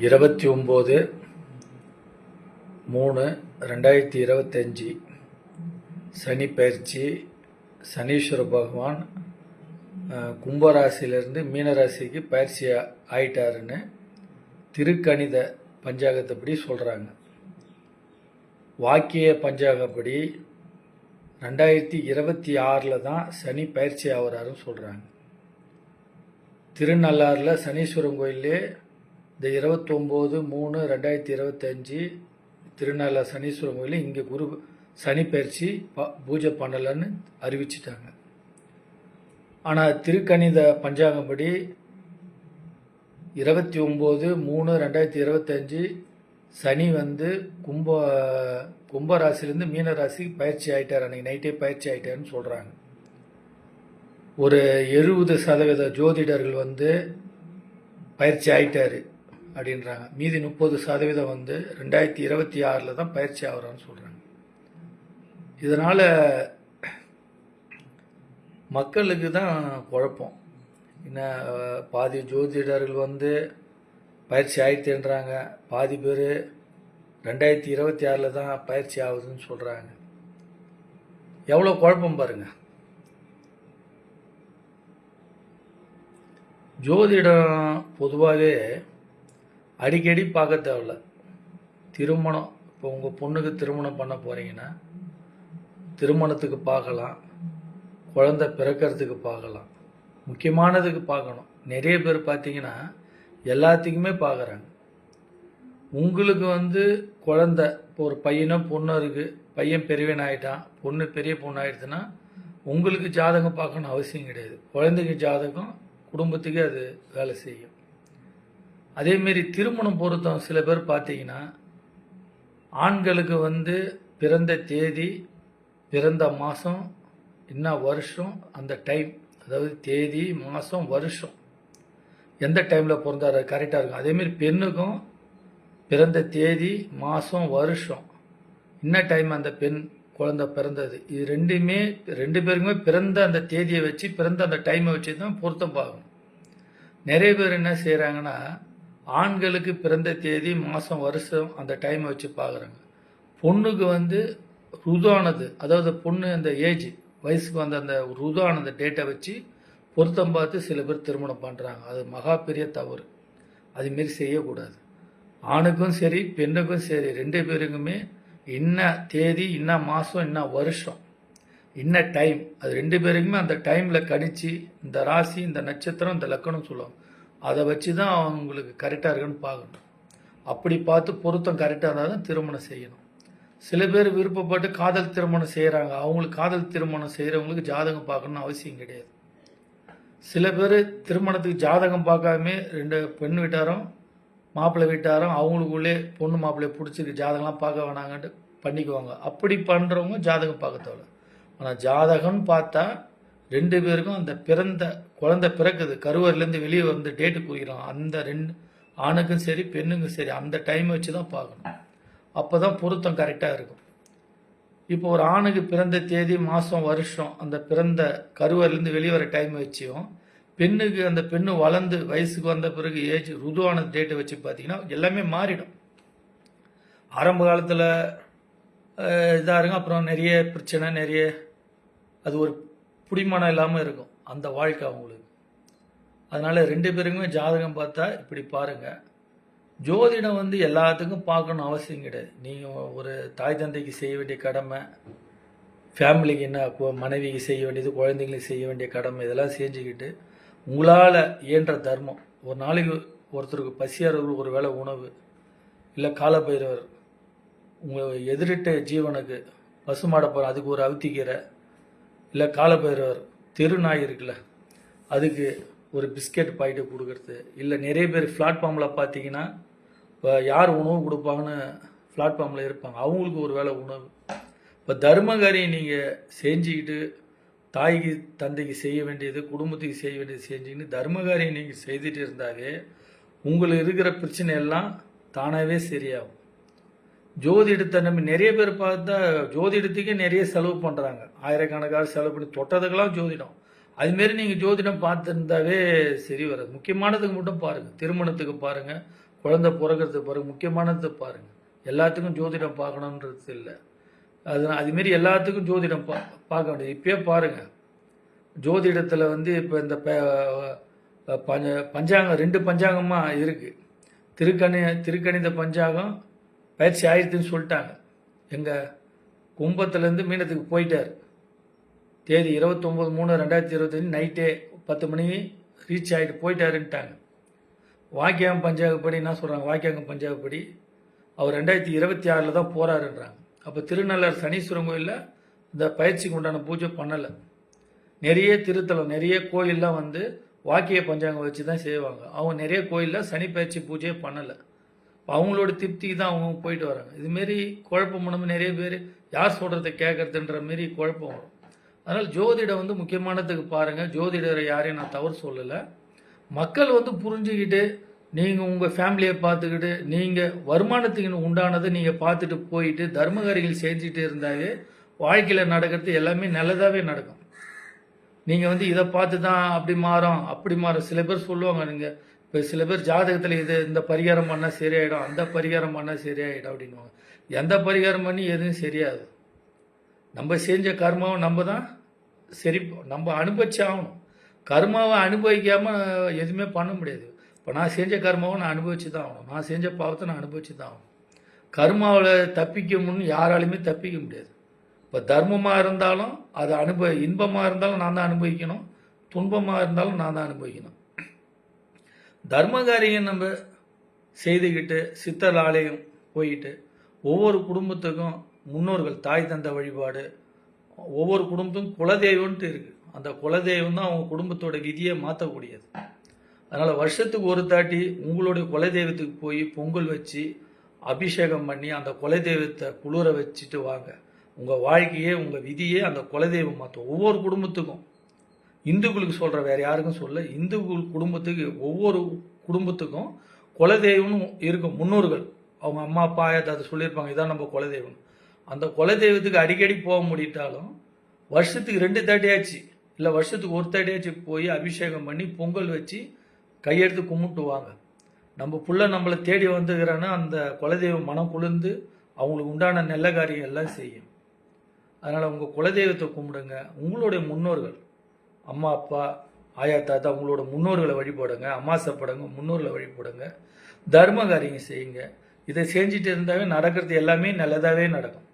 29/3/2025 சனி பயிற்சி. சனீஸ்வர பகவான் கும்பராசிலிருந்து மீனராசிக்கு பயிற்சி ஆயிட்டாருன்னு திருக்கணித பஞ்சாங்கத்தைப்படி சொல்கிறாங்க. வாக்கிய பஞ்சாங்கப்படி 2026 தான் சனி பயிற்சி ஆகிறாருன்னு சொல்கிறாங்க. திருநள்ளாறில் சனீஸ்வரன் கோயிலே இந்த 29/3/2025 திருநள்ளாறு சனீஸ்வரன் கோயில் இங்கே குரு சனி பயிற்சி பூஜை பண்ணலன்னு அறிவிச்சிட்டாங்க. ஆனால் திருக்கணித பஞ்சாங்கப்படி 29/3/2025 சனி கும்பராசிலேருந்து மீனராசிக்கு பயிற்சி ஆகிட்டார். அன்றைக்கி நைட்டே பயிற்சி ஆகிட்டாருன்னு சொல்கிறாங்க. ஒரு 70% ஜோதிடர்கள் பயிற்சி ஆகிட்டாரு அப்படின்றாங்க. மீதி 30% 2026 தான் பயிற்சி ஆகிறான்னு சொல்கிறாங்க. இதனால் மக்களுக்கு தான் குழப்பம். என்ன, பாதி ஜோதிடர்கள் பயிற்சி ஆகிட்டுன்றாங்க, பாதி பேர் 2026 தான் பயிற்சி ஆகுதுன்னு சொல்கிறாங்க. எவ்வளோ குழப்பம் பாருங்கள். ஜோதிடம் பொதுவாகவே அடிக்கடி பார்க்க தேவையில்ல. திருமணம், இப்போ உங்கள் பொண்ணுக்கு திருமணம் பண்ண போகிறீங்கன்னா திருமணத்துக்கு பார்க்கலாம், குழந்தை பிறக்கிறதுக்கு பார்க்கலாம், முக்கியமானதுக்கு பார்க்கணும். நிறைய பேர் பார்த்தீங்கன்னா எல்லாத்துக்குமே பார்க்குறாங்க. உங்களுக்கு குழந்தை, இப்போ ஒரு பையனோ பொண்ணோ இருக்குது, பையன் பெரியவன் ஆகிட்டான், பொண்ணு பெரிய பொண்ணு ஆகிடுதுன்னா உங்களுக்கு ஜாதகம் பார்க்கணும் அவசியம் கிடையாது. குழந்தைக்கு ஜாதகம், குடும்பத்துக்கு அது வேலை செய்யும். அதேமாரி திருமணம் பொறுத்தவங்க சில பேர் பார்த்தீங்கன்னா ஆண்களுக்கு பிறந்த தேதி, பிறந்த மாதம், என்ன வருஷம், அந்த டைம், அதாவது தேதி மாதம் வருஷம் எந்த டைமில் பிறந்தாரு கரெக்டாக இருக்கும். அதேமாரி பெண்ணுக்கும் பிறந்த தேதி மாதம் வருஷம் என்ன டைம் அந்த பெண் குழந்தை பிறந்தது, இது ரெண்டு பேருக்குமே பிறந்த அந்த தேதியை வச்சு, பிறந்த அந்த டைமை வச்சு தான் பொருத்தம் பார்க்கணும். நிறைய பேர் என்ன செய்கிறாங்கன்னா ஆண்களுக்கு பிறந்த தேதி மாதம் வருஷம் அந்த டைமை வச்சு பார்க்குறாங்க. பொண்ணுக்கு ருதானது, அதாவது பொண்ணு அந்த ஏஜ் வயசுக்கு அந்த ருதானந்த டேட்டை வச்சு பொருத்தம் பார்த்து சில பேர் திருமணம் பண்ணுறாங்க. அது மகா பெரிய தவறு. அதுமாரி செய்யக்கூடாது. ஆணுக்கும் சரி பெண்ணுக்கும் சரி ரெண்டு பேருக்குமே என்ன தேதி, என்ன மாதம், என்ன வருஷம், என்ன டைம், அது ரெண்டு பேருக்குமே அந்த டைமில் கணிச்சு இந்த ராசி, இந்த நட்சத்திரம், இந்த லக்கணம் சொல்லுவாங்க. அதை வச்சு தான் அவங்களுக்கு கரெக்டாக இருக்குன்னு பார்க்கணும். அப்படி பார்த்து பொருத்தம் கரெக்டாக இருந்தால் தான் திருமணம் செய்யணும். சில பேர் விருப்பப்பட்டு காதல் திருமணம் செய்கிறாங்க. அவங்களுக்கு காதல் திருமணம் செய்கிறவங்களுக்கு ஜாதகம் பார்க்கணும்னு அவசியம் கிடையாது. சில பேர் திருமணத்துக்கு ஜாதகம் பார்க்காம ரெண்டு பெண் வீட்டாரும் மாப்பிள்ளை வீட்டாரும் அவங்களுக்குள்ளே பொண்ணு மாப்பிள்ளையை பிடிச்சிருக்கு, ஜாதகம்லாம் பார்க்க வேணாங்கன்ட்டு பண்ணிக்குவாங்க. அப்படி பண்ணுறவங்க ஜாதகம் பார்க்க தேவை. ஆனால் ஜாதகம்னு பார்த்தா ரெண்டு பேருக்கும் அந்த பிறந்த குழந்தை பிறக்குது, கருவறையிலேருந்து வெளியே டேட்டு குறிக்கிறோம், அந்த ரெண்டு ஆணுக்கும் சரி பெண்ணுக்கும் சரி அந்த டைமை வச்சு தான் பார்க்கணும். அப்போ தான் பொருத்தம் கரெக்டாக இருக்கும். இப்போ ஒரு ஆணுக்கு பிறந்த தேதி மாதம் வருஷம் அந்த பிறந்த கருவறையிலேருந்து வெளியே வர டைமை வச்சும், பெண்ணுக்கு அந்த பெண்ணு வளர்ந்து வயசுக்கு வந்த பிறகு ஏஜ் ருதுவான டேட்டை வச்சு பார்த்தீங்கன்னா எல்லாமே மாறிடும். ஆரம்ப காலத்தில் இதாக இருக்கும், அப்புறம் நிறைய பிரச்சனை, நிறைய அது ஒரு பிடிமானம் இல்லாமல் இருக்கும் அந்த வாழ்க்கை அவங்களுக்கு. அதனால் ரெண்டு பேருக்குமே ஜாதகம் பார்த்தா இப்படி பாருங்கள். ஜோதிடம் எல்லாத்துக்கும் பார்க்கணும் அவசியம் கிடையாது. நீங்கள் ஒரு தாய் தந்தைக்கு செய்ய வேண்டிய கடமை, ஃபேமிலிக்கு என்ன மனைவிக்கு செய்ய வேண்டியது, குழந்தைங்களுக்கு செய்ய வேண்டிய கடமை, இதெல்லாம் செஞ்சுக்கிட்டு உங்களால் இயன்ற தர்மம். ஒரு நாளைக்கு ஒருத்தருக்கு பசியாரவர்கள் ஒரு வேளை உணவு, இல்லை காலபைரவர் உங்கள் எதிரிட்ட ஜீவனுக்கு பசுமாட போகிற அதுக்கு ஒரு அவுத்திக்கீரை, இல்லை காலபைரவர் தெருநாய் இருக்குல்ல அதுக்கு ஒரு பிஸ்கெட் பாக்கெட்டு கொடுக்கறது. இல்லை நிறைய பேர் பிளாட்ஃபார்மில் பார்த்தீங்கன்னா இப்போ யார் உணவு கொடுப்பாங்கன்னு பிளாட்ஃபார்மில் இருப்பாங்க, அவங்களுக்கு ஒரு வேளை உணவு. இப்போ தர்மகாரியை நீங்கள் செஞ்சுக்கிட்டு தாய்க்கு தந்தைக்கு செய்ய வேண்டியது, குடும்பத்துக்கு செய்ய வேண்டியது செஞ்சுக்கிட்டு தர்மகாரியை நீங்கள் செய்துட்டு இருந்தாவே உங்களுக்கு இருக்கிற பிரச்சனை எல்லாம் தானாகவே சரியாகும். ஜோதிடத்தை நம்ம நிறைய பேர் பார்த்தா ஜோதிடத்துக்கே நிறைய செலவு பண்ணுறாங்க, ஆயிரக்கணக்கான செலவு பண்ணி தொட்டதுக்கெல்லாம் ஜோதிடம். அதுமாரி நீங்கள் ஜோதிடம் பார்த்துருந்தாவே சரி வராது. முக்கியமானதுக்கு மட்டும் பாருங்கள், திருமணத்துக்கு பாருங்கள், குழந்தை பிறக்கிறது பாருங்கள், முக்கியமானது பாருங்கள். எல்லாத்துக்கும் ஜோதிடம் பார்க்கணுன்றது இல்லை. அதுமாரி எல்லாத்துக்கும் ஜோதிடம் பார்க்க வேண்டியது. இப்பயே பாருங்கள், ஜோதிடத்தில் வந்து இப்போ இந்த பஞ்சாங்கம் 2 பஞ்சாங்கமாக இருக்குது. திருக்கணித பஞ்சாங்கம் பயிற்சி ஆயிடுச்சுன்னு சொல்லிட்டாங்க. எங்கள் கும்பத்துலேருந்து மீனத்துக்கு போயிட்டார். தேதி 29/3/2025 நைட்டே 10 மணிக்கு ரீச் ஆகிட்டு போயிட்டாருன்ட்டாங்க. வாக்கியாங்க பஞ்சாங்கப்படி என்ன சொல்கிறாங்க, வாக்கியாங்க பஞ்சாங்கப்படி அவர் 2026 தான் போகிறாருன்றாங்க. அப்போ திருநள்ளாறு சனீஸ்வரன் கோயிலில் இந்த பயிற்சிக்கு உண்டான பூஜை பண்ணலை. நிறைய திருத்தலம், நிறைய கோயிலெலாம் வந்து வாக்கிய பஞ்சாங்கம் வச்சு தான் செய்வாங்க. அவங்க நிறைய கோயிலில் சனி பயிற்சி பூஜையே பண்ணலை. அவங்களோட திருப்திக்கு தான் அவங்க போயிட்டு வராங்க. இதுமாரி குழப்பம் நம்ம நிறைய பேர் யார் சொல்கிறத கேட்குறதுன்ற மாரி குழப்பம் வரும். அதனால் ஜோதிடம் வந்து முக்கியமானதுக்கு பாருங்கள். ஜோதிடரை யாரையும் நான் தவறு சொல்லலை. மக்கள் வந்து புரிஞ்சுக்கிட்டு நீங்கள் உங்கள் ஃபேமிலியை பார்த்துக்கிட்டு நீங்கள் வருமானத்துக்கு உண்டானதை நீங்கள் பார்த்துட்டு போயிட்டு தர்மகாரிகள் செஞ்சுட்டு இருந்தாவே வாழ்க்கையில் நடக்கிறது எல்லாமே நல்லதாகவே நடக்கும். நீங்கள் வந்து இதை பார்த்து தான் அப்படி மாறும். சில பேர் சொல்லுவாங்க, நீங்கள் இப்போ சில பேர் ஜாதகத்தில் இந்த பரிகாரம் பண்ணால் சரியாயிடும், அந்த பரிகாரம் பண்ணால் சரியாயிடும் அப்படின்வாங்க. எந்த பரிகாரம் பண்ணி எதுவும் சரியாது. நம்ம செஞ்ச கர்மாவை நம்ம அனுபவிச்சு ஆகணும். கர்மாவை அனுபவிக்காமல் எதுவுமே பண்ண முடியாது. இப்போ நான் செஞ்ச கர்மாவை நான் அனுபவிச்சு தான் ஆகணும். நான் செஞ்ச பாவத்தை நான் அனுபவிச்சு தான் ஆகணும். கர்மாவில் தப்பிக்கணும்னு யாராலையுமே தப்பிக்க முடியாது. இப்போ தர்மமாக இருந்தாலும் அது இன்பமாக இருந்தாலும் நான் தான் அனுபவிக்கணும், துன்பமாக இருந்தாலும் நான் தான் அனுபவிக்கணும். தர்மகாரியம் நம்ம செய்துக்கிட்டு சித்தர் ஆலயம் போயிட்டு ஒவ்வொரு குடும்பத்துக்கும் முன்னோர்கள் தாய் தந்த வழிபாடு, ஒவ்வொரு குடும்பத்துக்கும் குலதெய்வம்ன்ட்டு இருக்குது. அந்த குலதெய்வம் தான் அவங்க குடும்பத்தோட விதியை மாற்றக்கூடியது. அதனால் வருஷத்துக்கு ஒரு தாட்டி உங்களுடைய குலதெய்வத்துக்கு போய் பொங்கல் வச்சு அபிஷேகம் பண்ணி அந்த குலதெய்வத்தை குளிர வச்சுட்டு வாங்க. உங்கள் வாழ்க்கையே உங்கள் விதியே அந்த குலதெய்வம் மாற்றும். ஒவ்வொரு குடும்பத்துக்கும், இந்துக்களுக்கு சொல்கிற வேறு யாருக்கும் சொல்ல, இந்து குடும்பத்துக்கு ஒவ்வொரு குடும்பத்துக்கும் குலதெய்வம்னு இருக்கும். முன்னோர்கள் அவங்க அம்மா அப்பா அதை சொல்லியிருப்பாங்க, இதான் நம்ம குலதெய்வம். அந்த குலதெய்வத்துக்கு அடிக்கடி போக முடியிட்டாலும் வருஷத்துக்கு 2 தாட்டியாச்சு இல்லை வருஷத்துக்கு ஒரு தாட்டியாச்சு போய் அபிஷேகம் பண்ணி பொங்கல் வச்சு கையெடுத்து கும்பிட்டு வாங்க. நம்ம புள்ள நம்மளை தேடி வந்துக்கிறான்னா அந்த குலதெய்வம் மனம் குளிர்ந்து அவங்களுக்கு உண்டான நல்ல காரியம் எல்லாம் செய்யும். அதனால் உங்கள் குலதெய்வத்தை கும்பிடுங்க. உங்களுடைய முன்னோர்கள் அம்மா அப்பா ஆயா தாத்தா உங்களோட முன்னோர்களை வழிபடுங்க. அமாசைப்படுங்க, முன்னோர்களை வழிபடுங்க, தர்ம காரியம் செய்யுங்க. இதை செஞ்சுட்டு இருந்தாவே நடக்கிறது எல்லாமே நல்லதாகவே நடக்கும்.